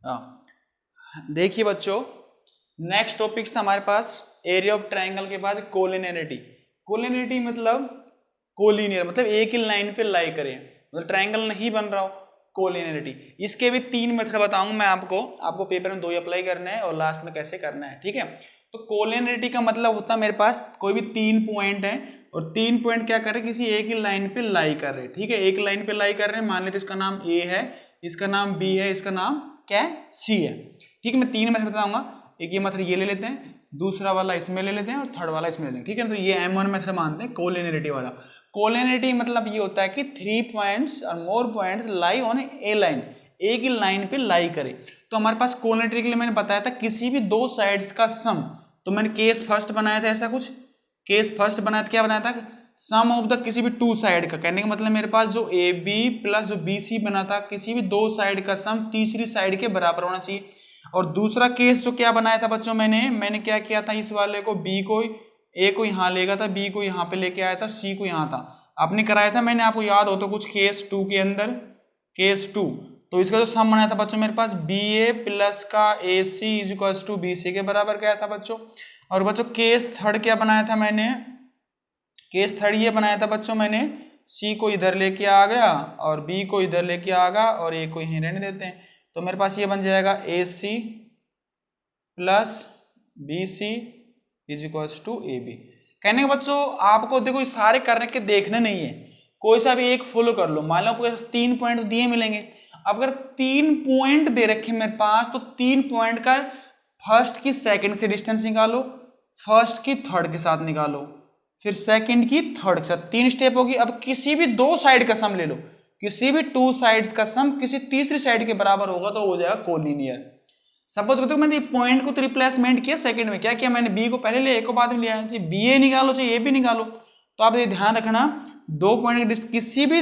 हाँ, देखिए बच्चों, नेक्स्ट टॉपिक था हमारे पास एरिया ऑफ ट्रायंगल के बाद कोलिनियरिटी। कोलिनियरिटी मतलब कोलिनियर मतलब एक ही लाइन पे लाई करे, मतलब ट्रायंगल नहीं बन रहा हो, कोलिनियरिटी। इसके भी 3 मेथड बताऊंगा मैं आपको पेपर में 2 ही अप्लाई करना है और लास्ट में कैसे करना है, ठीक है। तो कोलिनियरिटी का मतलब होता है मेरे पास कोई भी 3 पॉइंट है और 3 पॉइंट क्या कर रहे हैं, किसी एक ही लाइन पे लाई कर रहे हैं, ठीक है। एक लाइन पे लाई कर रहे हैं, मान लेते इसका नाम ए है, इसका नाम बी है, इसका नाम क्या है, सी है, ठीक है। मैं 3 मेथड बताऊंगा, एक ये मेथड ये ले लेते हैं, दूसरा वाला इसमें ले लेते हैं और थर्ड वाला इसमें ले लेते हैं, ठीक है। तो ये M1 मेथड मानते हैं कोलिनियरिटी वाला। कोलिनियरिटी मतलब ये होता है कि 3 पॉइंट्स और more points lie on a line, एक ही लाइन पे लाई करे। तो हमारे पास कोलिनियरिटी के लिए मैंने बताया था किसी भी 2 साइड्स का सम, तो मैंने केस फर्स्ट बनाया था, ऐसा कुछ केस फर्स्ट बनाया था, क्या बनाया था, सम ऑफ द किसी भी 2 साइड का। कहने का मतलब मेरे पास जो ए बी प्लस जो बी सी बना था, किसी भी 2 साइड का सम तीसरी साइड के बराबर होना चाहिए। और दूसरा केस जो क्या बनाया था बच्चों, मैंने क्या किया था, इस वाले को बी को ए को यहाँ ले गया था, बी को यहाँ पे लेके आया था, सी को यहाँ था, आपने कराया था, मैंने आपको याद हो तो कुछ केस 2 के अंदर, केस 2। तो इसका जो सम बनाया था बच्चों मेरे पास बी ए प्लस का A C is equal to B C के बराबर क्या था बच्चों। और बच्चों केस थर्ड क्या बनाया था मैंने, केस थर्ड ये बनाया था बच्चों मैंने, सी को इधर लेके आ गया और बी को इधर लेके आ गया और ए को यहीं रहने देते हैं। तो मेरे पास ये बन जाएगा A C plus B C is equal to A B. कहने के बच्चों आपको देखो सारे करने के देखने नहीं है, कोई सा भी एक फॉलो कर लो। मान लो आपको 3 पॉइंट दिए मिलेंगे, अगर 3 पॉइंट दे रखे मेरे पास तो 3 पॉइंट का फर्स्ट की सेकंड से डिस्टेंस निकालो, फर्स्ट की थर्ड के साथ निकालो, फिर सेकंड की थर्ड के साथ, 3 स्टेप होगी। अब किसी भी 2 साइड का सम ले लो, किसी भी 2 साइड्स का सम किसी तीसरी साइड के बराबर होगा तो हो जाएगा कोलिनियर। सपोज करते हो मैंने पॉइंट को तो रिप्लेसमेंट किया, सेकंड में क्या किया मैंने, बी को पहले लिया, ए को बाद में लिया, बी ए निकालो चाहे ए भी निकालो। तो आप ये ध्यान रखना 2 पॉइंट की किसी भी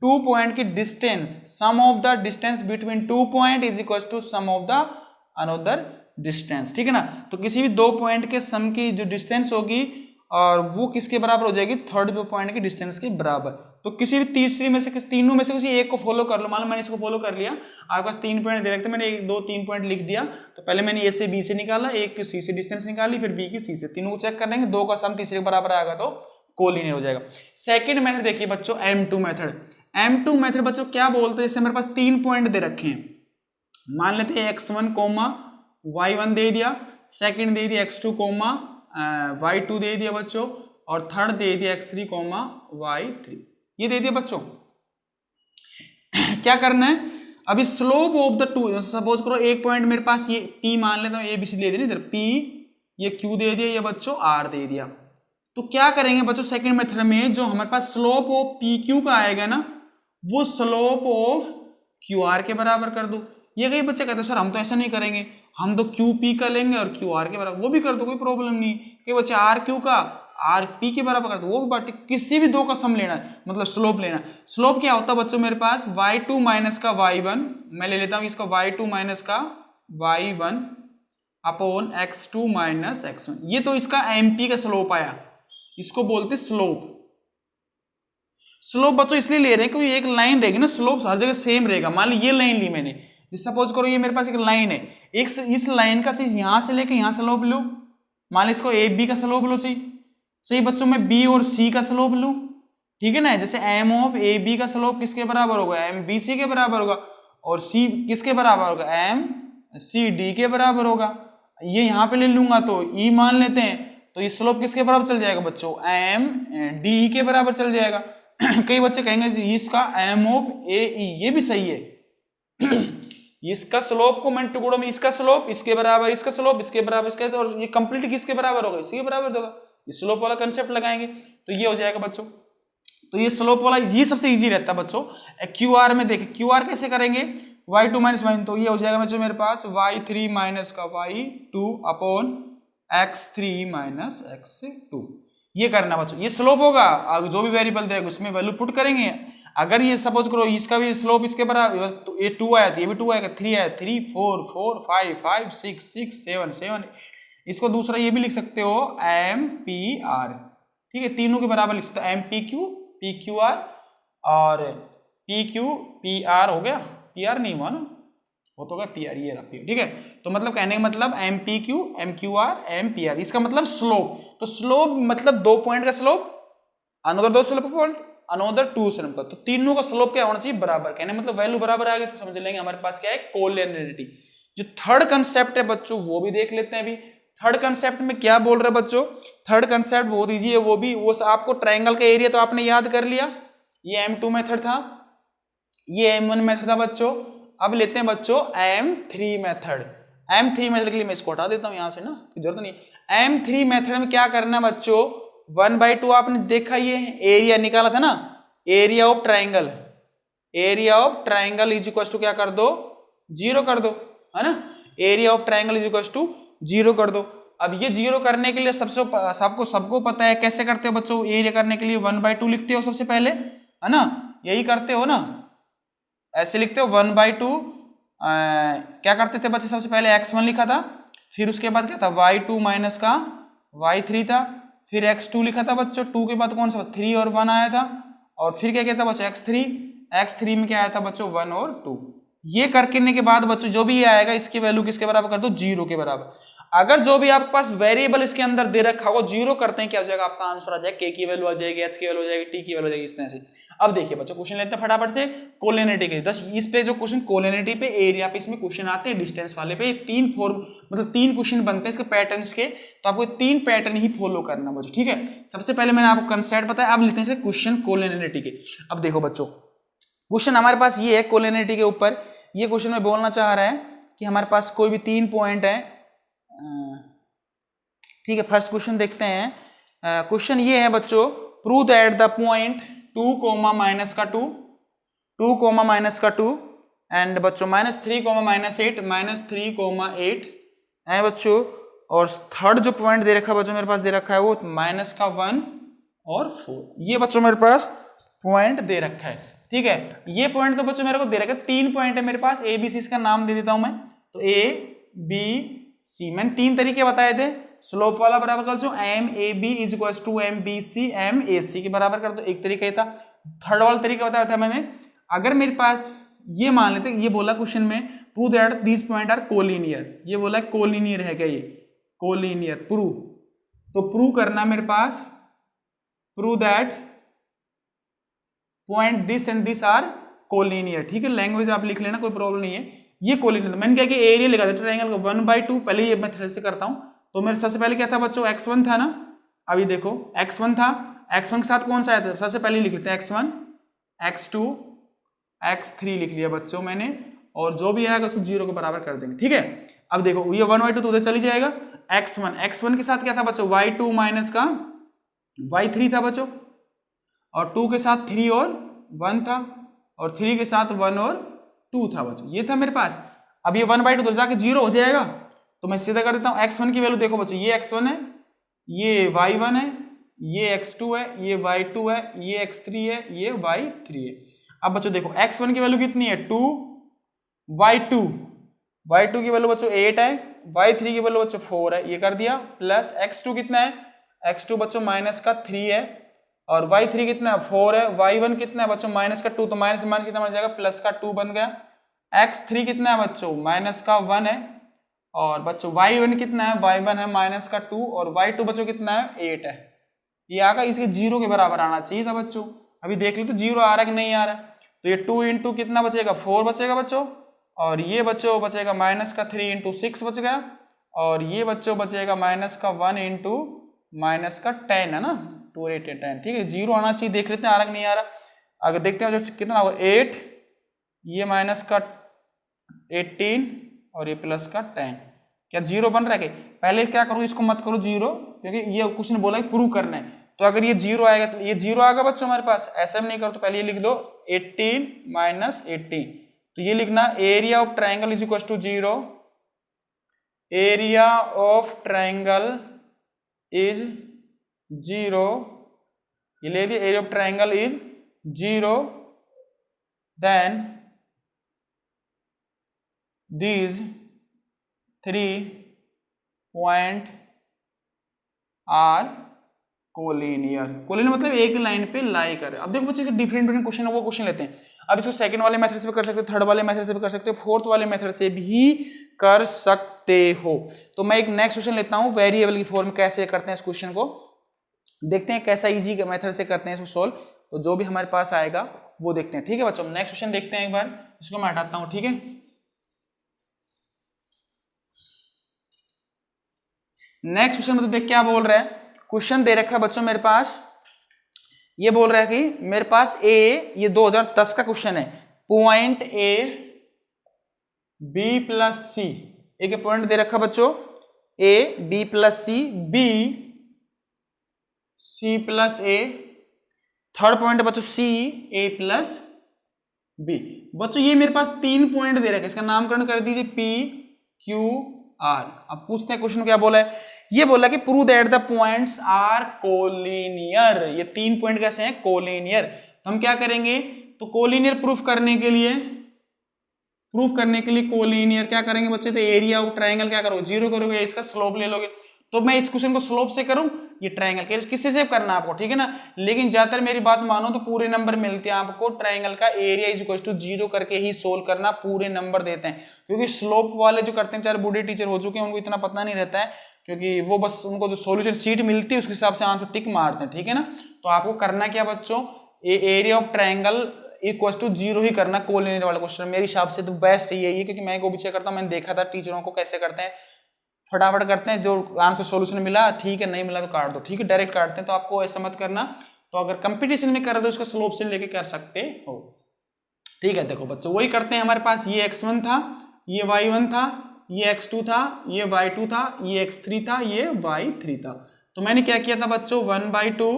2 पॉइंट की distance, sum of the distance between 2 point is equal to sum of the another distance, ठीक है ना। तो किसी भी 2 पॉइंट के सम की जो डिस्टेंस होगी और वो किसके बराबर हो जाएगी, थर्ड पॉइंट के डिस्टेंस के बराबर। तो किसी भी तीसरी में से तीनों में से किसी एक को फॉलो कर लो। मान लो मैंने इसको फॉलो कर लिया, आपके पास 3 पॉइंट दे रखते, मैंने 1 2 3 पॉइंट लिख दिया, तो पहले मैंने ए से बी से निकाला, एक की सी से डिस्टेंस निकाली, फिर बी की सी से, तीनों को चेक कर लेंगे, 2 का सम तीसरे के बराबर आएगा तो कोलिनियर हो जाएगा। सेकंड मेथड देखिए बच्चों M2 मेथड। M2 मेथड बच्चों क्या बोलते हैं, जैसे मेरे पास 3 पॉइंट दे रखे हैं, मान लेते हैं x1 कोमा y1 दे दिया, सेकंड दे दिया x2 कोमा y2 दे दिया बच्चों, और थर्ड दे दिया x3 कोमा y3, ये दे दिया बच्चों। क्या करना है, अभी स्लोप ऑफ द 2, सपोज करो एक पॉइंट मेरे पास ये p मान लेता हूं, ए बी सी दे दिया इधर p, ये q दे दिया, ये बच्चों r दे दिया। तो क्या करेंगे बच्चों सेकंड मेथड में, जो हमारे पास स्लोप ऑफ पी क्यू का आएगा ना, वो स्लोप ऑफ क्यू आर के बराबर कर दो। ये कई बच्चे कहते हैं सर हम तो ऐसा नहीं करेंगे, हम तो क्यू पी का लेंगे और क्यू आर के बराबर, वो भी कर दो कोई प्रॉब्लम नहीं। कई बच्चे आर क्यू का आर पी के बराबर कर दो, वो भी बात, किसी भी 2 का सम लेना है, मतलब स्लोप लेना। स्लोप क्या होता है बच्चों मेरे पास y2 माइनस का y1, मैं ले लेता हूं इसका y2 माइनस का y1 upon x2 minus x1, ये तो इसका mp का स्लोप आया, इसको बोलते स्लोप। स्लोप बच्चों इसलिए ले रहे हैं क्योंकि एक लाइन रहेगी ना, स्लोप हर जगह सेम रहेगा। मान ली ये लाइन ली मैंने, सपोज करो ये मेरे पास एक लाइन है, एक इस लाइन का चीज यहां से लेके यहां स्लोप लो, मान ली इसको ए बी का स्लोप लो, चाहिए बच्चों मैं बी और सी का स्लोप लूं, ठीक है ना। जैसे एम ऑफ ए बी का स्लोप किसके बराबर होगा, एम बी सी के बराबर होगा, और सी किसके बराबर होगा, एम सी डी के बराबर होगा। ये यहां पे ले लूंगा तो ई मान लेते हैं, तो ये स्लोप किसके बराबर चल जाएगा बच्चों, एम डी के बराबर चल जाएगा। कई बच्चे कहेंगे इसका एम ऑफ ए ई, ये भी सही है। इसका स्लोप को मैंने टुकड़ों में, इसका स्लोप इसके बराबर, इसका स्लोप इसके बराबर, इसका, और ये कंप्लीट किसके बराबर होगा, इसी के बराबर होगा। स्लोप वाला कंसेप्ट लगाएंगे तो ये हो जाएगा बच्चों। तो ये स्लोप वाला ये सबसे इजी रहता है बच्चों। क्यू आर में देखें, क्यू आर कैसे करेंगे, y2 माइनस y, तो ये हो जाएगा बच्चों मेरे पास y3 माइनस का y2 upon x3 minus x2, ये करना बच्चों। ये स्लोप होगा, जो भी वेरिएबल देगा उसमें वैल्यू पुट करेंगे। अगर ये सपोज करो इसका भी स्लोप इसके बराबर, तो ये 2 आया तो ये भी 2 आएगा, 3 आया 3 4 4 5 5 6 6 7 7, इसको दूसरा ये भी लिख सकते हो एम पी आर, ठीक है, तीनों के बराबर लिख सकते हो, एम पी क्यू आर और पी क्यू पी आर हो गया, पी आर नहीं हुआ ना, वो तो होगा पी आर, ये रहा पी, ठीक है। तो मतलब कहने का मतलब M P Q, M Q R, M P R, इसका मतलब स्लोप। तो स्लोप मतलब 2 पॉइंट का slope, another 2 slope point, another 2 slope का, तो तीनों का स्लोप क्या होना चाहिए, बराबर। कहने मतलब वैल्यू बराबर आ गई तो समझ लेंगे हमारे पास क्या है, कोलिनियरिटी। जो थर्ड कंसेप्ट है बच्चों वो भी देख लेते हैं अभी। थर्ड कंसेप्ट में क्या बोल रहे बच्चों, थर्ड कंसेप्ट बहुत इजी है, वो आपको ट्राइंगल का एरिया तो आपने याद कर लिया, ये M2 मेथड था, ये M1 मेथड था बच्चों। अब लेते हैं बच्चों M3 मेथड। M3 मेथड के लिए मैं इसको हटा देता हूं यहां से ना, जरूरत नहीं। M3 मेथड में क्या करना है बच्चों, 1/2 आपने देखा, ये एरिया निकाला था ना, area of triangle, area of triangle is equal to क्या कर दो, 0 कर दो, है ना। Area of triangle is equal to 0 कर दो। अब ये 0 करने के लिए सबको पता है कैसे करते हो बच्चों, एरिया करने के लिए 1/2 लिखते हो सबसे पहले, है ना, यही करते हो ना, ऐसे लिखते हो 1/2। क्या करते थे बच्चे, सबसे पहले x1 लिखा था, फिर उसके बाद क्या था y2 माइनस का y3 था, फिर x2 लिखा था बच्चों, 2 के बाद कौन सा 3 और 1 आया था, और फिर क्या कहता बच्चों x3 में क्या आया था बच्चों 1 और 2। ये करने के बाद बच्चों जो भी ये आएगा इसकी वैल्यू किसके बराबर कर दो, 0 के बराबर। अगर जो भी आपके पास वेरिएबल इसके अंदर दे रखा हो 0 करते हैं, क्या हो जाएगा आपका आंसर आ जाएगा, k की वैल्यू आ जाएगी, h की वैल्यू आ जाएगी, t की वैल्यू आ जाएगी, इस तरह से। अब देखिए बच्चों क्वेश्चन लेते हैं फटाफट से कोलिनिटी के। इस पे जो क्वेश्चन कोलिनिटी पे, एरिया पे इसमें क्वेश्चन आते हैं, डिस्टेंस वाले पे 3 क्वेश्चन बनते हैं इसके पैटर्न्स के, तो आपको 3 पैटर्न ही फॉलो करना बच्चों, ठीक है। सबसे पहले मैंने आपको कंसेप्ट बताया, अब लेते हैं क्वेश्चन कोलिनिटी के। अब देखो बच्चों क्वेश्चन हमारे पास ये है कोलिनिटी के ऊपर, ये क्वेश्चन में बोलना चाह रहा है कि हमारे पास कोई भी 3 पॉइंट है, ठीक है। फर्स्ट क्वेश्चन देखते हैं, क्वेश्चन ये है बच्चों, prove that the point 2 comma minus का 2, 2 कोमा माइनस का 2 एंड बच्चों -3 कोमा -8, -3 कोमा 8 है बच्चों। और थर्ड जो पॉइंट दे रखा है बच्चों मेरे पास दे रखा है वो माइनस का 1 और 4, ये बच्चों मेरे पास पॉइंट दे रखा है, ठीक है। ये पॉइंट तो बच्चों मेरे को दे रखा है, 3 पॉइंट है मेरे पास, ए बी सी, इसका नाम दे देता हूं मैं, तो ए बी सी, मैंने 3 तरीके बताए थे। स्लोप वाला बराबर कर दो M A B is equal to M B C M A C के बराबर कर दो, एक तरीका ही था। थर्ड वाला तरीका बताया था मैंने, अगर मेरे पास ये मान लेते, ये बोला क्वेश्चन में prove that these point are collinear, ये बोला कोलिनियर है क्या, ये कोलिनियर प्रूव, तो प्रूव करना मेरे पास, prove that point this and this are collinear, ठीक है। लैंग्वेज आप लिख लेना, कोई प्रॉब्लम नहीं है। ये कोलिनियर, मैंने क्या कि एरिया लिखा था ट्रायंगल का 1/2, पहले ये मैं थोड़े से करता हूं। तो मेरे सबसे पहले क्या था बच्चों, x1 था ना, अभी देखो x1 था, x1 के साथ कौन सा आया था, सबसे पहले लिख लेते हैं x1, x2, x3 लिख लिया बच्चों मैंने, और जो भी आएगा उसको 0 के बराबर कर देंगे, ठीक है। अब देखो ये 1/2 तो उधर चली जाएगा, x1 के साथ क्या था बच्चों y2 माइनस का y3 था बच्चों, और 2 के साथ 3 और 1 था, और 3 के साथ 1 और 2 था बच्चों, ये था मेरे पास। अब ये 1/2 उधर जाके 0 हो जाएगा, तो मैं सीधा कर देता हूं x1 की वैल्यू देखो बच्चों, ये x1 है, ये y1 है, ये x2 है, ये y2 है, ये x3 है, ये y3 है। अब बच्चों देखो x1 की वैल्यू कितनी है 2, y2 की वैल्यू बच्चों 8 है, y3 की वैल्यू बच्चों 4 है, ये कर दिया, प्लस x2 कितना है, x2 बच्चों माइनस का 3 है, और y3 कितना है 4 है, y1 कितना है बच्चों माइनस का 2, तो माइनस माइनस कितना बन जाएगा, प्लस का 2 बन गया। x3 कितना है बच्चों माइनस का 1 है, और बच्चों y1 कितना है, y1 है माइनस का 2, और y2 बच्चों कितना है 8 है। ये आगा इसके 0 के बराबर आना चाहिए था बच्चों, अभी देख लेते 0 आ रहा है कि नहीं आ रहा है। तो ये 2 इंटू कितना बचेगा 4 बचेगा बच्चों, और ये बच्चों बचेगा माइनस का 3 इंटू 6 बच गया, और ये बच्चों बचेगा माइनस का 1 इंटू माइनस का 10 है ना, 2 8 10, ठीक है। 0 आना चाहिए, देख लेते हैं आ रहा कि नहीं आ रहा। अगर देखते हैं जो कितना होगा 8, ये माइनस का 18 और ये प्लस का 10, क्या 0 बन रहा है? पहले क्या करो, इसको मत करो 0, क्योंकि ये कुछ ने बोला है प्रूव करना है। तो अगर ये 0 आएगा तो ये 0 आएगा बच्चों हमारे पास, ऐसा नहीं करो तो पहले ये लिख दो 18 माइनस 18, तो ये लिखना area of triangle is equal to 0, area of triangle is 0, ये ले लिया, area of triangle is 0, then these 3 points are collinear, collinear मतलब एक लाइन पे लाई कर। अब देखो बच्चे डिफरेंट क्वेश्चन है, वो क्वेश्चन लेते हैं। अब इसको सेकंड वाले मेथड से भी कर सकते हो, थर्ड वाले मेथड से भी कर सकते हो, फोर्थ वाले मेथड से भी कर सकते हो। तो मैं एक नेक्स्ट क्वेश्चन लेता हूं, वेरिएबल की फॉर्म कैसे करते हैं इस क्वेश्चन को, देखते हैं कैसा इजी मेथड से करते हैं इसको सोल्व। तो जो भी हमारे पास आएगा वो देखते हैं, ठीक है बच्चों। नेक्स्ट क्वेश्चन देखते हैं एक बार, इसको मैं हटाता हूं, ठीक है। नेक्स्ट क्वेश्चन मतलब देख क्या बोल रहा है, क्वेश्चन दे रखा है बच्चों मेरे पास, ये बोल रहा है कि मेरे पास ए, ये 2010 का क्वेश्चन है, point A B plus C, एक पॉइंट दे रखा बच्चों A B plus C, B C plus A, third point बच्चों सी ए प्लस बी। बच्चों ये मेरे पास 3 पॉइंट दे रखे, इसका नामकरण कर दीजिए पी क्यू आर। अब पूछते हैं क्वेश्चन क्या बोला है, ये बोला कि prove that the points are collinear. ये 3 पॉइंट कैसे हैं, कोलिनियर। तो हम क्या करेंगे, तो कोलिनियर प्रूफ करने के लिए कोलिनियर क्या करेंगे बच्चे, तो एरिया ऑफ ट्रायंगल क्या करोगे, 0 करोगे, इसका स्लोप ले लोगे। तो मैं इस क्वेश्चन को स्लोप से करूं, ये ट्रायंगल के किससे सेव करना है आपको, ठीक है ना। लेकिन ज्यादातर मेरी बात मानो तो पूरे नंबर मिलते हैं आपको, ट्रायंगल का एरिया इज इक्वल टू 0 करके ही सोल्व करना, पूरे नंबर देते हैं। क्योंकि स्लोप वाले जो करते हैं बेचारे बूढ़े टीचर हो चुके हैं, उनको इतना पता नहीं रहता है, क्योंकि वो बस उनको जो सॉल्यूशन शीट मिलती है उसके हिसाब से आंसर टिक मारते हैं, ठीक है ना। तो आपको करना क्या बच्चों, area of triangle equal to 0 ही करना, कोलिनियर वाला क्वेश्चन मेरे हिसाब से तो बेस्ट यही है, क्योंकि मैं को भी चेक करता हूं, मैंने देखा था टीचरों को कैसे करते हैं, फटाफट करते हैं, जो आंसर सॉल्यूशन मिला ठीक है, नहीं मिला तो काट दो, ठीक है, डायरेक्ट काटते हैं। तो आपको ऐसा मत करना। तो अगर कंपटीशन में कर रहे हो तो उसका स्लोप से लेके कर सकते हो, ठीक है। देखो बच्चों वही करते हैं, हमारे पास ये x1 था, ये y1 था, ये x2 था, ये y2 था, ये x3 था, ये y3 था। तो मैंने क्या किया था बच्चों, 1/2,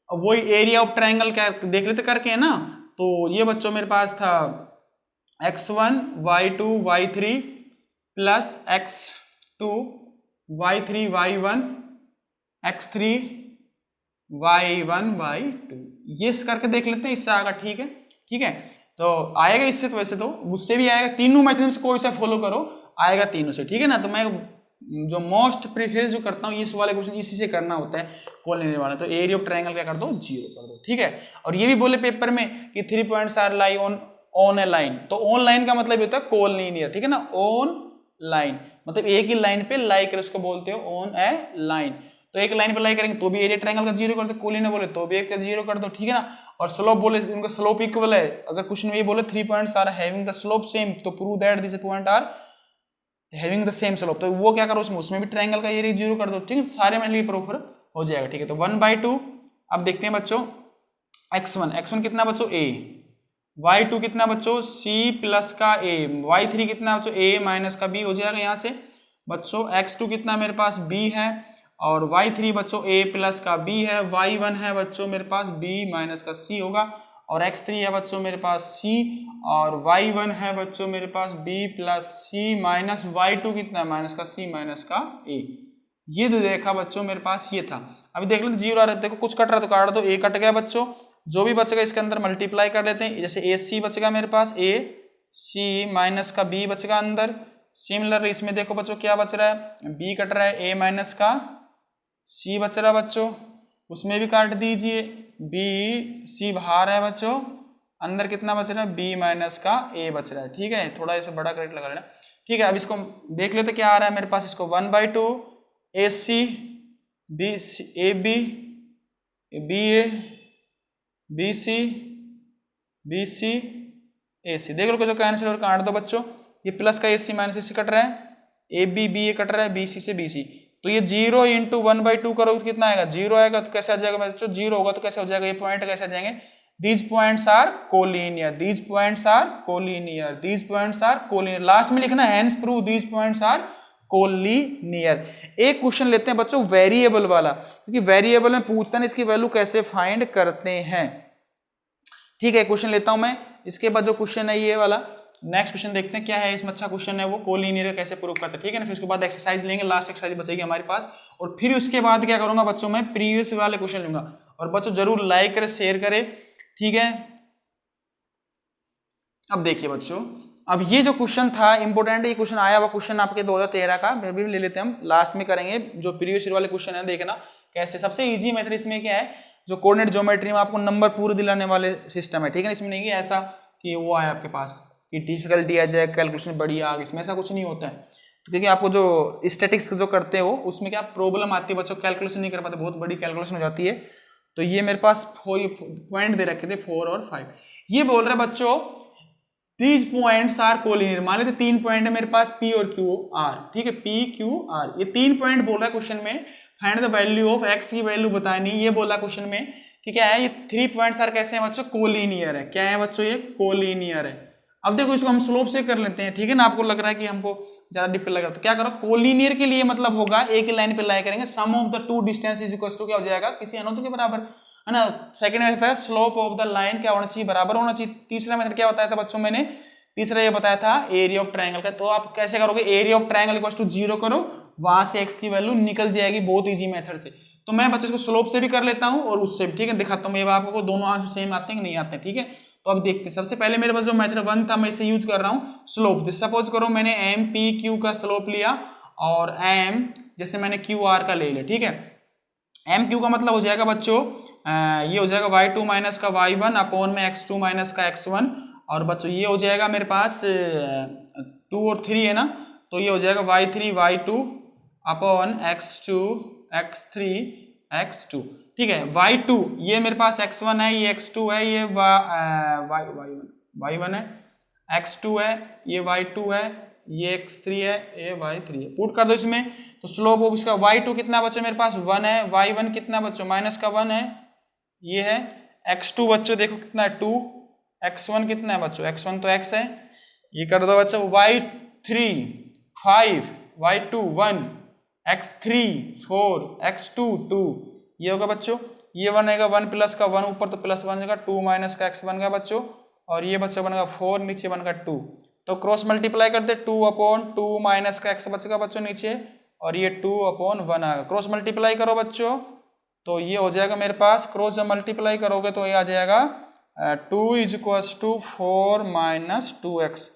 वही एरिया ऑफ ट्रायंगल क्या देख लेते करके है ना। तो ये बच्चों मेरे पास था x1 y2 y3 plus x2 y3 y1 x3 y1 y2, ये करके देख लेते हैं, इससे आएगा, ठीक है, ठीक है। तो आएगा इससे, तो वैसे तो उससे भी आएगा, तीनों मेथड से कोई सा फॉलो करो आएगा तीनों से, ठीक है ना। तो मैं जो मोस्ट प्रीफरेंस जो करता हूँ इस वाले क्वेश्चन इसी से करना होता है, कोलिनियर वाला। तो एरिया ऑफ ट्रायंगल क्या कर दो, 0 कर दो, ठीक है। और ये भी बोले पेपर में कि 3 points are lie on a line, तो ऑन लाइन का मतलब होता है कोलिनियर, ठीक है ना। ऑन लाइन मतलब एक ही लाइन पे लाई कर, उसको बोलते हो ऑन ए लाइन। तो एक लाइन पे लाई करेंगे तो भी एरिया ट्रायंगल का 0 कर दो, कोलिनियर बोले तो भी एक का 0 कर दो, ठीक है ना। और स्लोप बोले उनका स्लोप इक्वल है, अगर क्वेश्चन में ये बोले 3 points are having the slope same, तो prove that this point are having the same slope, तो वो क्या करो उसमें भी ट्रायंगल का एरिया 0 कर दो, ठीक है। सारे में लिए प्रूफ हो जाएगा, ठीक है। तो 1/2। अब देखते हैं बच्चों x1 कितना बच्चों a, y2 कितना बच्चों c प्लस का a, y3 कितना बच्चों a माइनस का b हो जाएगा यहाँ से बच्चों। x2 कितना मेरे पास b है, और y3 बच्चों a प्लस का b है, y1 है बच्चों मेरे पास b माइनस का c होगा, और x3 है बच्चों मेरे पास c, और y1 है बच्चों मेरे पास b plus c minus y2 कितना है माइनस का c माइनस का a। ये जो देखा बच्चों मेरे पास ये था। अभी देख लेते 0 आ रहा है, देखो कुछ कट रहा है तो काट दो, a कट गया बच्चों, जो भी बचेगा इसके अंदर मल्टीप्लाई कर लेते हैं। जैसे ए सी बचेगा मेरे पास, ए सी माइनस का बी बचेगा अंदर। सिमिलर इसमें देखो बच्चों क्या बच रहा है, बी कट रहा है, ए माइनस का सी बच रहा है बच्चों, उसमें भी काट दीजिए, बी सी बाहर है बच्चों, अंदर कितना बच रहा है, बी माइनस का ए बच रहा है, ठीक है। थोड़ा इसे बड़ा करेक्ट लगा लेना, ठीक है। अब इसको देख लेते क्या आ रहा है मेरे पास, इसको 1/2 A C B A B B A B C A C, देख लो जो कैंसिल और काट दो बच्चों। ये प्लस का A C minus A C cut रहा है, ए बी ए कट रहा है, बी सी से बी सी, तो ये 0 × 1/2 करोगे तो कितना आएगा, 0 आएगा। तो कैसे आ जाएगा बच्चों, 0 होगा तो कैसे हो जाएगा, ये पॉइंट कैसे आ जाएंगे, these points are collinear, these points are collinear, these points are collinear, last में लिखना hence prove these points are collinear. एक क्वेश्चन लेते हैं बच्चों वेरिएबल वाला, क्योंकि वेरिएबल में पूछता है इसकी वैल्यू कैसे फाइंड करते हैं, ठीक है। क्वेश्चन लेता हूं मैं, इसके बाद जो क्वेश्चन है ये वाला, नेक्स्ट क्वेश्चन देखते हैं क्या है इसमें। अच्छा क्वेश्चन है वो, कोलिनियर कैसे प्रूव करते हैं, ठीक है ना। फिर उसके बाद एक्सरसाइज लेंगे, लास्ट एक्सरसाइज बचेगी हमारे पास, और फिर उसके बाद क्या करूंगा बच्चों मैं प्रीवियस वाले क्वेश्चन लूंगा। और बच्चों जरूर लाइक करें, शेयर करें, ठीक है। अब देखिए बच्चों, अब ये जो क्वेश्चन था इंपॉर्टेंट, ये क्वेश्चन आया हुआ क्वेश्चन आपके 2013 का, फिर भी ले लेते हैं हम, लास्ट में करेंगे। जो प्रीवियस वाले क्वेश्चन है देखना कैसे? सबसे इजी मेथड इसमें क्या है, जो कोऑर्डिनेट ज्योमेट्री में आपको नंबर पूरे दिलाने वाले सिस्टम है, ठीक है ना। इसमें नहीं है ऐसा कि वो आए आपके पास कि डिफिकल्टी आ जाए, कैलकुलेशन बड़ी आ गई, इसमें ऐसा कुछ नहीं होता है। तो क्योंकि आपको जो स्टैटिक्स जो करते हो उसमें क्या प्रॉब्लम आती है बच्चों, कैलकुलेशन नहीं कर पाते, बहुत बड़ी कैलकुलेशन हो जाती है। तो ये मेरे पास 4 पॉइंट दे रखे थे 4 और 5। ये बोल रहे बच्चों दीज पॉइंट्स आर कोलिनियर, मान लेते 3 पॉइंट है मेरे पास P और Q R, ठीक है, P Q R, ये 3 पॉइंट बोल रहा है क्वेश्चन में। Find the value of x की वैल्यू बतानी, ये बोला क्वेश्चन में कि क्या है, ये 3 पॉइंट्स आर कैसे हैं बच्चों, कोलिनियर है। क्या है बच्चों, ये कोलिनियर है। अब देखो इसको हम स्लोप से कर लेते हैं, ठीक है ना। आपको लग रहा है कि हमको ज्यादा डिफिकल्ट लग रहा है, तो क्या करो, कोलिनियर के लिए मतलब होगा एक लाइन पे लाई करेंगे, sum of the two distance is equal to क्या हो जाएगा, किसी अनोद के बराबर, है ना। सेकंड मेथड था स्लोप ऑफ द लाइन क्या होना चाहिए, बराबर होना चाहिए। तीसरा मेथड क्या बताया था बच्चों मैंने, तीसरा ये बताया था एरिया ऑफ ट्रायंगल का। तो आप कैसे करोगे, area of triangle equal to 0 करो, वहां से x की वैल्यू निकल जाएगी, बहुत इजी मेथड से। तो मैं बच्चों को स्लोप से भी कर लेता हूं और उससे भी, ठीक है, दिखाता हूं। ये आपको दोनों आंसर सेम आते हैं कि नहीं आते हैं, ठीक है। तो अब देखते हैं, सबसे पहले मेरे पास जो मेथड 1 था मैं इसे यूज कर रहा हूं स्लोप। सपोज करो मैंने एम पी क्यू का स्लोप लिया और एम जैसे मैंने क्यू आर का ले लिया, ठीक है। एम क्यू का मतलब हो जाएगा बच्चों ये हो जाएगा y2 माइनस का y1 अपॉन में x2 माइनस का x1, और बच्चों ये हो जाएगा मेरे पास 2 और 3 है ना, तो ये हो जाएगा y3 y2 upon x2 x3 x2, ठीक है। y2 ये मेरे पास x1 है, ये x2 है, ये y1 है, x2 है, ये y2 है, ये x3 है, ये y3 है। पुट कर दो इसमें, तो स्लोप ऑफ इसका y2 कितना बच्चों मेरे पास 1 है, y1 कितना बच्चों माइनस का 1 है, ये है। x2 बच्चों देखो कितना है 2, x1 कितना है बच्चों, x1 तो x है, ये कर दो बच्चों y3 5 y2 1 x3 4 x2 2, ये होगा बच्चों, ये बनेगा 1 प्लस का 1 ऊपर तो प्लस बनेगा 2 माइनस का x बन गया बच्चों, और ये बच्चों बनेगा 4 नीचे बनेगा 2, तो क्रॉस मल्टीप्लाई करते 2 अपॉन 2 माइनस का x बचेगा बच्चों नीचे, और ये 2 अपॉन 1 आएगा। क्रॉस मल्टीप्लाई करो बच्चों, तो ये हो जाएगा मेरे पास, क्रॉस जब मल्टीप्लाई करोगे तो ये आ जाएगा 2 is equals to 4 minus 2x।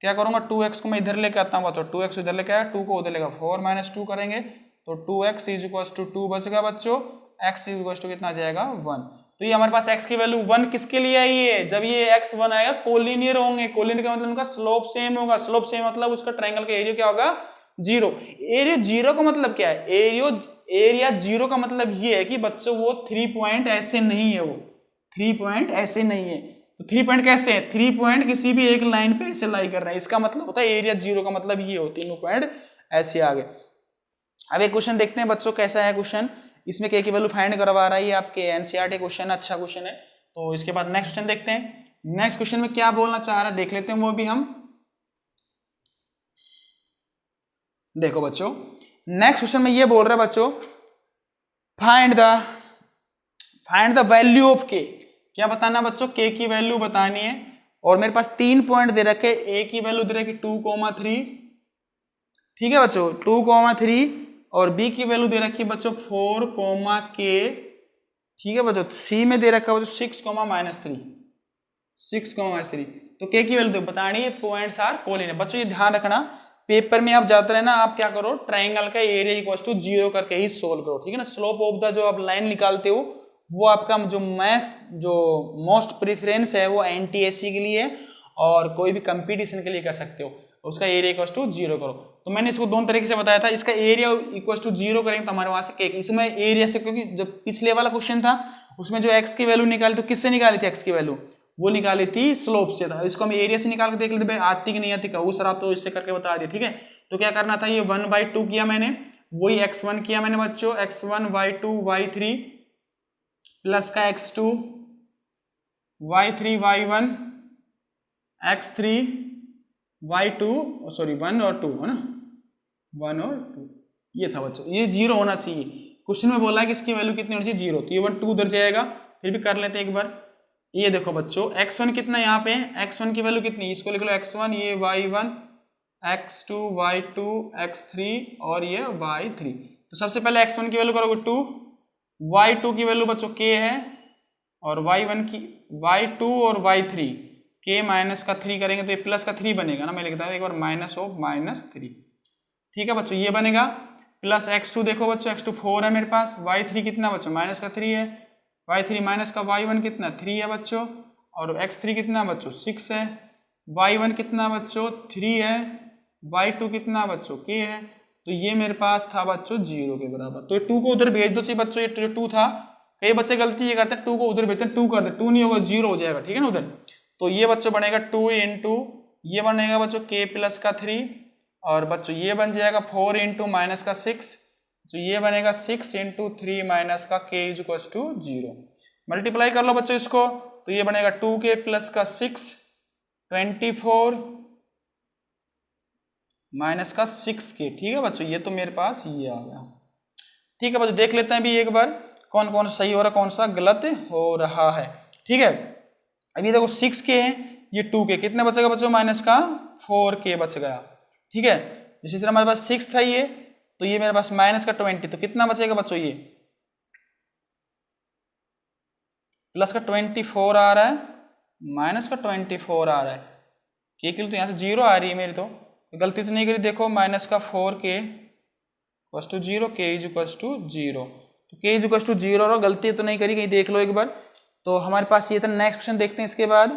क्या करूंगा 2x को मैं इधर लेके आता हूँ बच्चों, 2x इधर लेके आया, 2 को उधर लेगा, 4 माइनस 2 करेंगे तो 2x इज इक्वल्स टू 2 बचेगा बच्चों, x इज इक्वल्स टू कितना आ जाएगा 1। तो ये हमारे पास x की वैल्यू 1 किसके लिए आई है, जब ये x 1 आएगा कोलिनियर होंगे। कोलिनियर का मतलब उनका स्लोप सेम होगा, स्लोप सेम मतलब उसका ट्रायंगल का एरिया क्या होगा 0। एरिया 0 का मतलब क्या है, एरिया 0 का मतलब ये है कि बच्चों वो 3 पॉइंट ऐसे नहीं है, वो 3 पॉइंट ऐसे नहीं है। तो 3 पॉइंट कैसे है, 3 पॉइंट किसी भी एक लाइन पे ऐसे लाई कर रहे हैं, इसका मतलब होता है एरिया 0 का मतलब ये हो, तीनों पॉइंट ऐसे आ गए। अब एक क्वेश्चन देखते हैं बच्चों कैसा है क्वेश्चन, इसमें k की वैल्यू फाइंड करवा रहा है, ये आपके एनसीईआरटी क्वेश्चन, अच्छा क्वेश्चन है। तो इसके बाद नेक्स्ट क्वेश्चन देखते हैं, नेक्स्ट क्वेश्चन में क्या बोलना चाह रहा है देख लेते हैं, वो भी हम देखो बच्चों। नेक्स्ट क्वेश्चन में ये बोल रहा है बच्चों find the value of k। क्या बताना बच्चों, k की वैल्यू बतानी है, और मेरे पास 3 पॉइंट दे रखे, a की वैल्यू दे रखी 2,3, ठीक है बच्चों 2,3, और b की वैल्यू दे रखी है बच्चों 4,k, ठीक है बच्चों। c में दे रखा है बच्चों 6,3। तो k की वैल्यू बतानी है, पॉइंट्स आर कोलिनियर। बच्चों ये ध्यान रखना, पेपर में आप जाते रहना, आप क्या करो ट्रायंगल का एरिया इक्वल टू 0 करके ही सोल्व करो, ठीक है ना। स्लोप ऑफ द जो आप लाइन निकालते हो वो आपका जो मोस्ट प्रेफरेंस है वो एनटीएससी के लिए और कोई भी कंपटीशन के लिए कर सकते हो, उसका एरिया इक्वल टू 0 करो। तो मैंने इसको दोनों तरीके से बताया था, इसका एरिया इक्वल टू 0 करेंगे तो हमारे वहां से केक, इसमें एरिया से, क्योंकि जब पिछले वाला क्वेश्चन था उसमें जो x की वैल्यू निकाली तो किससे निकाली थी, x की वैल्यू वो निकाली थी स्लोप से था। इसको हम एरिया से निकाल के देख लेते भाई आती कि नहीं आती, कहूँ सर आप तो इससे करके बता दिए, ठीक है। तो क्या करना था, ये 1/2 किया मैंने, वही x1 किया मैंने बच्चों, x1 y2 y3 प्लस का x2 y3 y1 x3 y2 sorry 1 और 2 है ना, 1 और 2 ये था बच्चों, ये 0 होना चाहिए। क्वेश्चन में बोला है कि इसकी वैल्यू कितनी होनी चाहिए 0, तो ये 1 2 उधर जाएगा, फिर भी कर लेते हैं एक बार। ये देखो बच्चों x1 कितना यहाँ पे, x1 की वैल्यू कितनी, इसको लिख लो x1, ये y1 x2 y2 x3 और ये y3। तो सबसे पहले x1 की वैल्यू करोगे 2, y2 की वैल्यू बच्चों k है, और y1 की y2 और y3 k माइनस का 3 करेंगे तो ये प्लस का 3 बनेगा ना, मैं लिखता हूँ एक बार माइनस ऑफ -3, ठीक है बच्चों ये बनेगा। प्लस x2 देखो बच्चों x2 4 है मेरे पास, y3 कितना बच्चों माइनस का 3 है, y3 माइनस का y1 कितना 3 है बच्चों, और x3 कितना बच्चों 6 है, y1 कितना बच्चों 3 है, y2 कितना बच्चों k है। तो ये मेरे पास था बच्चों 0 के बराबर। तो ये 2 को उधर भेज दो चाहिए बच्चों, ये 2 था। कई बच्चे गलती ये करते हैं 2 को उधर भेजते हैं, 2 कर दे, 2 नहीं होगा 0 हो जाएगा, ठीक है ना उधर। तो ये बच्चों बनेगा 2 इंटू ये बनेगा बच्चों k प्लस का 3, और बच्चों ये बन जाएगा 4 इंटू माइनस का 6, तो ये बनेगा 6 इंटू 3 माइनस का k is equal to 0। Multiply कर लो बच्चों इसको, तो ये बनेगा 2k प्लस का 6 24 माइनस का 6k, ठीक है बच्चों। ये तो मेरे पास ये आ गया, ठीक है बच्चों। देख लेते हैं अभी एक बार कौन कौन सा सही हो रहा है, कौन सा गलत हो रहा है, ठीक है। अभी देखो 6k है, ये 2k, कितना बचेगा बच्चों माइनस का 4k बच गया, ठीक है। इसी तरह हमारे पास 6 था ये, तो ये मेरे पास माइनस का 20, तो कितना बचेगा बच्चों ये प्लस का 24 आ रहा है, माइनस का 24 आ रहा है, के के लिए तो यहाँ से 0 आ रही है मेरी, तो गलती तो नहीं करी। देखो माइनस का 4k equals to 0, k is equals to 0, तो k इज इक्वल्स टू 0 और गलती तो नहीं करी, कहीं देख लो एक बार। तो हमारे पास ये था। नेक्स्ट क्वेश्चन देखते हैं इसके बाद।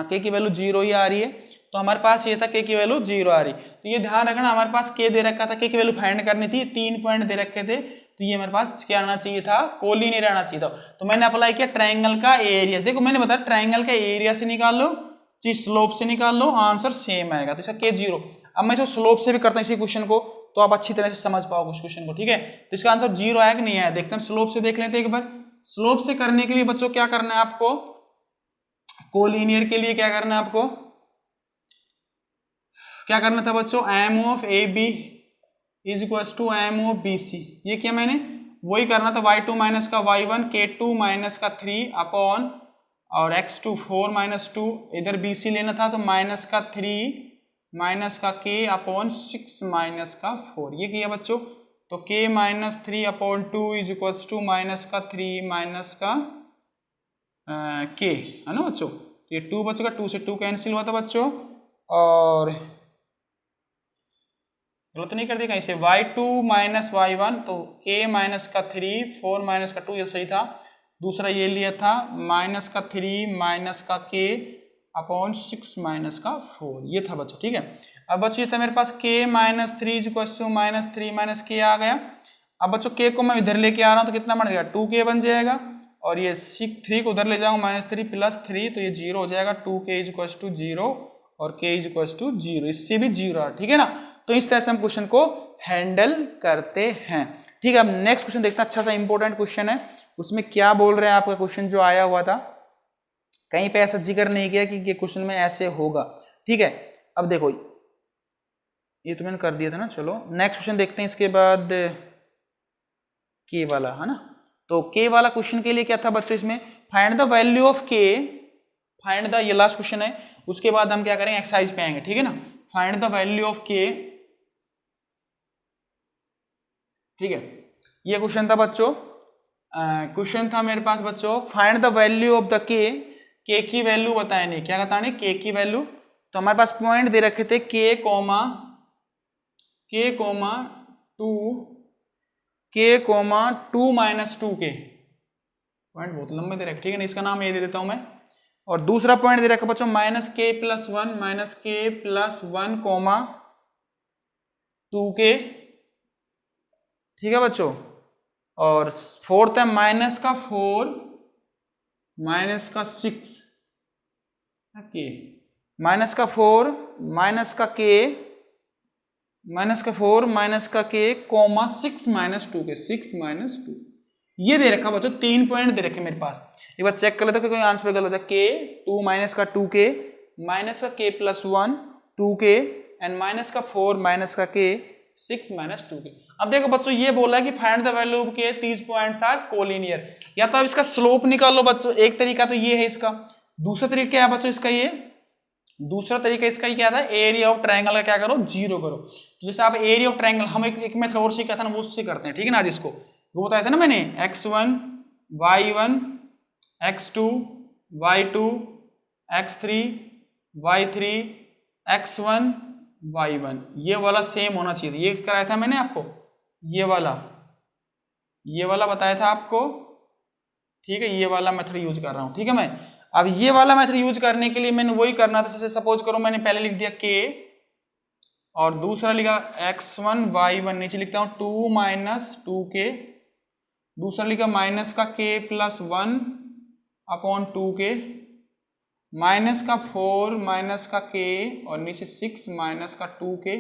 k की वैल्यू 0 ही आ रही है, तो हमारे पास ये था k की वैल्यू 0 आ रही। तो ये ध्यान रखना, हमारे पास k दे रखा था, k की वैल्यू फाइंड करनी थी, 3 पॉइंट दे रखे थे, तो ये हमारे पास क्या आना चाहिए था, कोलिनियर आना चाहिए था। तो मैंने अप्लाई किया ट्रायंगल का एरिया। देखो मैंने बताया ट्रायंगल का एरिया से निकाल लो, स्लोप से निकाल लो, आंसर सेम आएगा। तो इसका k 0। अब मैं इसको स्लोप से भी करता हूँ इसी क्वेश्चन को, तो आप अच्छी तरह से समझ पाओगे उस क्वेश्चन को, ठीक है। तो इसका आंसर 0 आया कि नहीं आया, देखते हैं स्लोप से देख लेते हैं एक बार। स्लोप से करने के लिए बच्चों क्या करना है आपको, कोलिनियर के लिए क्या करना है आपको, क्या करना था बच्चों, m of A B is equal to m of B C. ये क्या मैंने वही करना था, y2 माइनस का y1 k2 माइनस का 3 अपॉन और x2 4 माइनस 2, इधर बी सी लेना था, तो माइनस का 3 माइनस का k अपॉन 6 माइनस का 4, ये किया बच्चों। तो k minus 3 upon 2 is equal to minus का 3 माइनस का k, है ना बच्चों। तो ये 2 बचेगा, 2 से 2 कैंसिल हुआ था बच्चों, और गलत नहीं कर दी कहीं से, y2 माइनस y1, तो k माइनस का 3 4 माइनस का 2, ये सही था। दूसरा ये लिया था माइनस का 3 माइनस का k अपॉन 6 माइनस का 4, ये था बच्चों, ठीक है। अब बच्चों ये था मेरे पास k minus 3 is equal to minus 3 minus k आ गया। अब बच्चों k को मैं इधर लेके आ रहा हूँ, तो कितना बन गया 2k बन जाएगा, और ये 3 को उधर ले जाऊंगा माइनस 3 प्लस 3, तो ये 0 हो जाएगा, 2k इज इक्वल टू 0 और k इज इक्वल टू 0, इससे भी 0, ठीक है ना। तो इस तरह से हम क्वेश्चन को हैंडल करते हैं, ठीक है। अब नेक्स्ट क्वेश्चन देखते हैं, अच्छा सा इंपॉर्टेंट क्वेश्चन है। उसमें क्या बोल रहे हैं, आपका क्वेश्चन जो आया हुआ था कहीं पे ऐसा जिक्र नहीं किया कि ये क्वेश्चन में ऐसे होगा, ठीक है। अब देखो ये तो मैंने कर दिया था ना, चलो नेक्स्ट क्वेश्चन देखते हैं इसके बाद, के वाला है ना। तो के वाला क्वेश्चन के लिए क्या था बच्चों, इसमें फाइंड द वैल्यू ऑफ के, फाइंड द, ये लास्ट क्वेश्चन है। उसके बाद हम क्या करेंगे, एक्सरसाइज पे आएंगे, ठीक है ना। फाइंड द वैल्यू ऑफ के, ठीक है। ये क्वेश्चन था बच्चों, क्वेश्चन था मेरे पास बच्चों, find the value of the के की वैल्यू बताए नहीं, क्या बताने, के की वैल्यू। तो हमारे पास पॉइंट दे रखे थे k coma 2 minus 2k, point बहुत लंबे दे रखे, ठीक है ना, इसका नाम ये दे देता हूं मैं। और दूसरा पॉइंट दे रखा बच्चों minus k plus 1 coma 2k, ठीक है बच्चों। और फोर्थ है माइनस का 4 माइनस का 6 के, माइनस का 4 माइनस का k माइनस का 4 माइनस का k coma 6 minus 2k, 6 minus 2, ये दे रखा बच्चों, 3 पॉइंट दे रखे मेरे पास। एक बार चेक कर लेते हैं कोई आंसर पे गलत है। k 2 माइनस का 2k माइनस का k plus 1 2k and minus का 4 माइनस का k 6 माइनस 2k। अब देखो बच्चों ये बोला है कि find the value of k, 30 points are collinear. या तो अब इसका स्लोप निकाल लो बच्चों, एक तरीका तो ये है इसका। दूसरा तरीका क्या है बच्चों इसका, ये दूसरा तरीका इसका ही क्या था, एरिया ऑफ ट्रायंगल का क्या करो 0 करो। तो जैसे आप एरिया ऑफ ट्रायंगल, हम एक मेथड और सीखा था ना, वो उससे करते हैं, ठीक है ना। आज इसको वो बताया था ना मैंने, x1 y1 x2 y2 x3 y3 x1 y1, ये वाला सेम होना चाहिए था। ये कराया था मैंने आपको, ये वाला बताया था आपको, ठीक है। ये वाला मेथड यूज कर रहा हूं, ठीक है। मैं अब ये वाला मेथड यूज करने के लिए मैंने वही करना था। जैसे सपोज करो मैंने पहले लिख दिया k और दूसरा लिखा x1 y1, नीचे लिखता हूं 2 माइनस 2k, दूसरा लिखा माइनस का k plus 1 upon 2k, minus का 4 माइनस का k और नीचे 6 माइनस का 2k,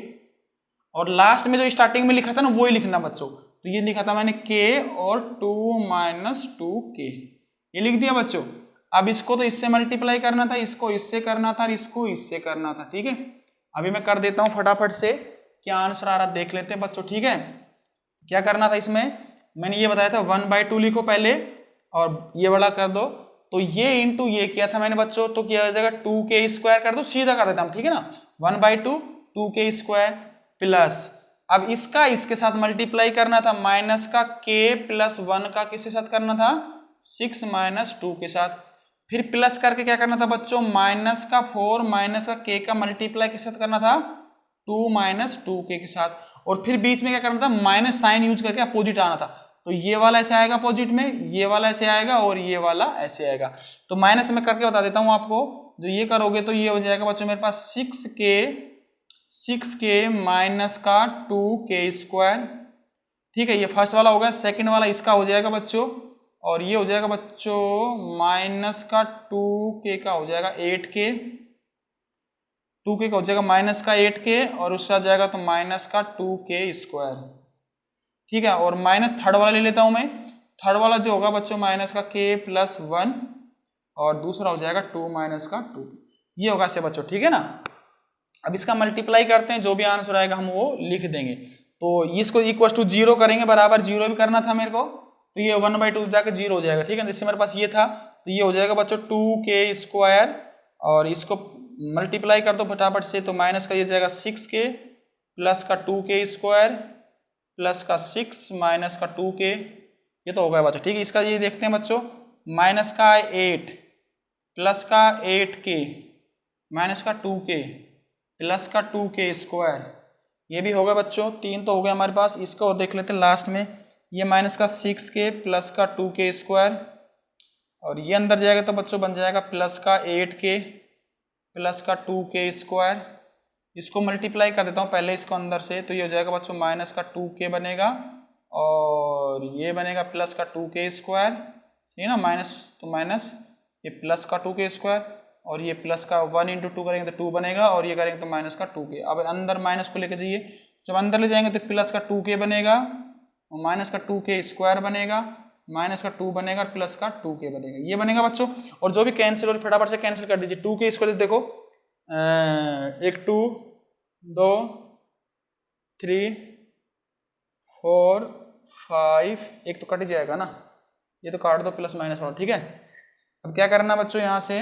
और लास्ट में जो स्टार्टिंग में लिखा था ना वही लिखना बच्चों। तो ये लिखा था मैंने k और 2 माइनस 2k, ये लिख दिया बच्चों। अब इसको तो इससे मल्टीप्लाई करना था, इसको इससे करना था और इसको इससे करना था, ठीक है। अभी मैं कर देता हूं फटाफट से, क्या आंसर आ रहा देख लेते हैं बच्चों, ठीक है। क्या करना था इसमें, मैंने ये बताया था 1/2 लिखो पहले और ये वाला कर दो। तो ये इंटू ये किया था मैंने बच्चों, तो क्या हो जाएगा 2k स्क्वायर कर दो, सीधा कर देता हूं, ठीक है ना। 1/2 2k स्क्वायर प्लस, अब इसका इसके साथ मल्टीप्लाई करना था, माइनस का k प्लस 1 का किसके साथ करना था, 6 माइनस 2 के साथ। फिर प्लस करके क्या करना था बच्चों, माइनस का 4 माइनस का k का मल्टीप्लाई किसके साथ करना था, 2 माइनस 2k के साथ। और फिर बीच में क्या करना था, माइनस साइन यूज करके अपोजिट आना था। तो ये वाला ऐसे आएगा अपोजिट में, ये वाला ऐसे आएगा और ये वाला ऐसे आएगा। तो माइनस में करके बता देता हूं आपको, जो ये करोगे तो ये हो जाएगा बच्चों मेरे पास 6k माइनस का 2k स्क्वायर, ठीक है। ये फर्स्ट वाला हो गया। सेकंड वाला इसका हो जाएगा बच्चों, और ये हो जाएगा बच्चों माइनस का 2k का हो जाएगा 8k, 2k का हो जाएगा माइनस का 8k और उससे आ जाएगा तो माइनस का 2k स्क्वायर, ठीक है। और माइनस थर्ड वाला ले लेता हूं मैं। थर्ड वाला जो होगा बच्चों माइनस का k प्लस 1 और दूसरा हो जाएगा 2 माइनस का 2k, ये होगा ऐसे बच्चों, ठीक है ना। अब इसका मल्टीप्लाई करते हैं, जो भी आंसर आएगा हम वो लिख देंगे। तो इसको इक्वल टू 0 करेंगे, बराबर 0 भी करना था मेरे को, तो ये 1/2 जाकर 0 हो जाएगा, ठीक है। जैसे मेरे पास ये था तो ये हो जाएगा बच्चों 2k स्क्वायर, और इसको मल्टीप्लाई कर दो फटाफट से, तो माइनस का ये जाएगा 6k प्लस का 2k स्क्वायर प्लस का 6 माइनस का 2k, ये तो हो गया बच्चों, ठीक है। इसका ये देखते हैं बच्चों, माइनस का 8 प्लस का 8k माइनस का 2k प्लस का 2k स्क्वायर, ये भी होगा बच्चों, 3 तो हो गया हमारे पास। इसका और देख लेते हैं लास्ट में, ये माइनस का 6k प्लस का 2k स्क्वायर, और ये अंदर जाएगा तो बच्चों बन जाएगा प्लस का 8k प्लस का 2k स्क्वायर। इसको मल्टीप्लाई कर देता हूँ पहले इसको अंदर से, तो ये हो जाएगा बच्चों माइनस का 2k बनेगा और ये बनेगा प्लस का 2k स्क्वायर, सही ना। माइनस तो माइनस, ये प्लस का 2k स्क्वायर और ये प्लस का 1 इंटू 2 करेंगे तो 2 बनेगा, और ये करेंगे तो माइनस का 2k। अब अंदर माइनस को लेकर जाइए, जब अंदर ले जाएंगे तो प्लस का 2k बनेगा और माइनस का 2k स्क्वायर बनेगा, माइनस का 2 बनेगा और प्लस का 2k बनेगा, ये बनेगा बच्चों। और जो भी कैंसिल हो फटाफट से कैंसिल कर दीजिए। 2k स्क्वायर देखो, 1 2 2 3 4 5, एक तो कट जाएगा ना, ये तो काट दो प्लस माइनस वाला, ठीक है। अब क्या करना बच्चों, यहाँ से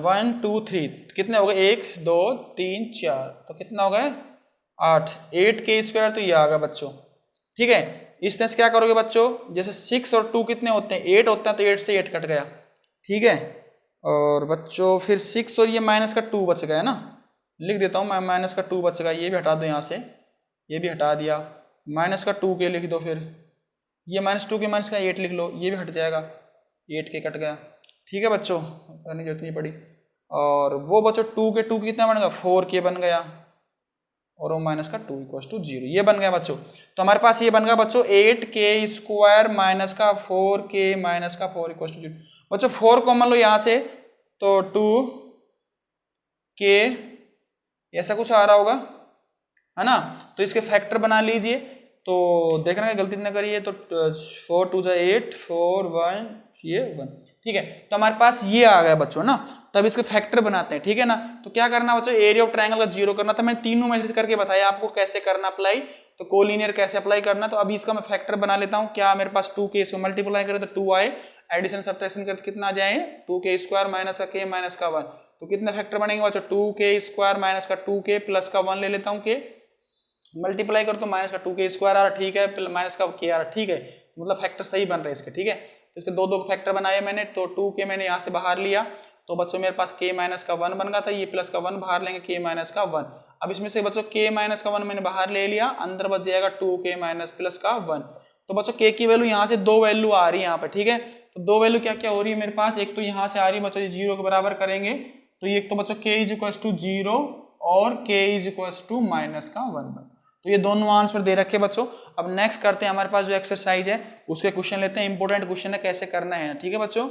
1 2 3 कितने हो गए, 1 2 3 4, तो कितना हो गए 8, 8k स्क्वायर, तो ये आ गया बच्चों, ठीक है। इस तरह से क्या करोगे बच्चों, जैसे 6 और 2 कितने होते हैं, 8 होता है, तो 8 से 8 कट गया, ठीक है। और बच्चों फिर 6 और ये माइनस का 2 बच गया ना, लिख देता हूँ मैं, माइनस का 2 बच गया, ये भी हटा दो यहाँ से, ये भी हटा दिया, माइनस का 2k लिख दो, फिर ये माइनस 2k माइनस का 8 लिख लो, ये भी हट जाएगा, 8k कट गया, ठीक है बच्चों, करने की जरूरत नहीं पड़ी। और वो बच्चों 2 कितना बन गया, 4k बन गया, और वो माइनस का 2 इक्वल टू 0, ये बन गया बच्चों। तो हमारे पास ये बन गया बच्चों 8k स्क्वायर माइनस का 4k माइनस का 4 इक्वल टू 0। बच्चों 4 कॉमन लो यहाँ से, तो 2k ऐसा कुछ आ रहा होगा, है ना। तो इसके फैक्टर बना लीजिए, तो देखना कि गलती न करिए, तो 4 2 8 4 1 ये 1, ठीक है। तो हमारे पास ये आ गया बच्चों ना, तब इसके फैक्टर बनाते हैं, ठीक है ना। तो क्या करना बच्चों, एरिया ऑफ ट्रायंगल का 0 करना था। मैं तीनों मेथड करके बताया आपको कैसे करना अप्लाई, तो कोलिनियर कैसे अप्लाई करना। तो अभी इसका मैं फैक्टर बना लेता हूँ। क्या मेरे पास 2k, इसको मल्टीप्लाई करें तो 2 आए, एडिशन सब्ट्रैक्शन करते कितना आ जाए, 2k स्क्वायर माइनस का k माइनस का 1, तो कितना फैक्टर बनेंगे बच्चों, 2k स्क्वायर माइनस का 2k प्लस का 1 ले लेता हूँ k, मल्टीप्लाई करो तो माइनस का 2k स्क्वायर आ रहा, ठीक है, माइनस का k आ रहा, ठीक है। मतलब फैक्टर सही बन रहे हैं इसके, ठीक है। तो इसके दो फैक्टर बनाए मैंने, तो 2k मैंने यहाँ से बाहर लिया तो बच्चों मेरे पास k माइनस का 1 बन गया था, ये प्लस का 1 बाहर लेंगे k माइनस का 1। अब इसमें से बच्चों k माइनस का 1 मैंने बाहर ले लिया, अंदर बच जाएगा 2k माइनस प्लस का 1। तो बच्चों k की वैल्यू यहाँ से 2 वैल्यू आ रही है यहाँ पे, ठीक है। तो 2 वैल्यू क्या क्या हो रही है मेरे पास, एक तो यहाँ से आ रही है बच्चों, ये 0 के बराबर करेंगे तो ये एक तो बच्चों k इज इक्वल टू 0 और k is equal to minus का 1। तो ये दोनों आंसर दे रखे बच्चों। अब नेक्स्ट करते हैं, हमारे पास जो एक्सरसाइज है उसके क्वेश्चन लेते हैं, इंपॉर्टेंट क्वेश्चन है, कैसे करना है, ठीक है बच्चों।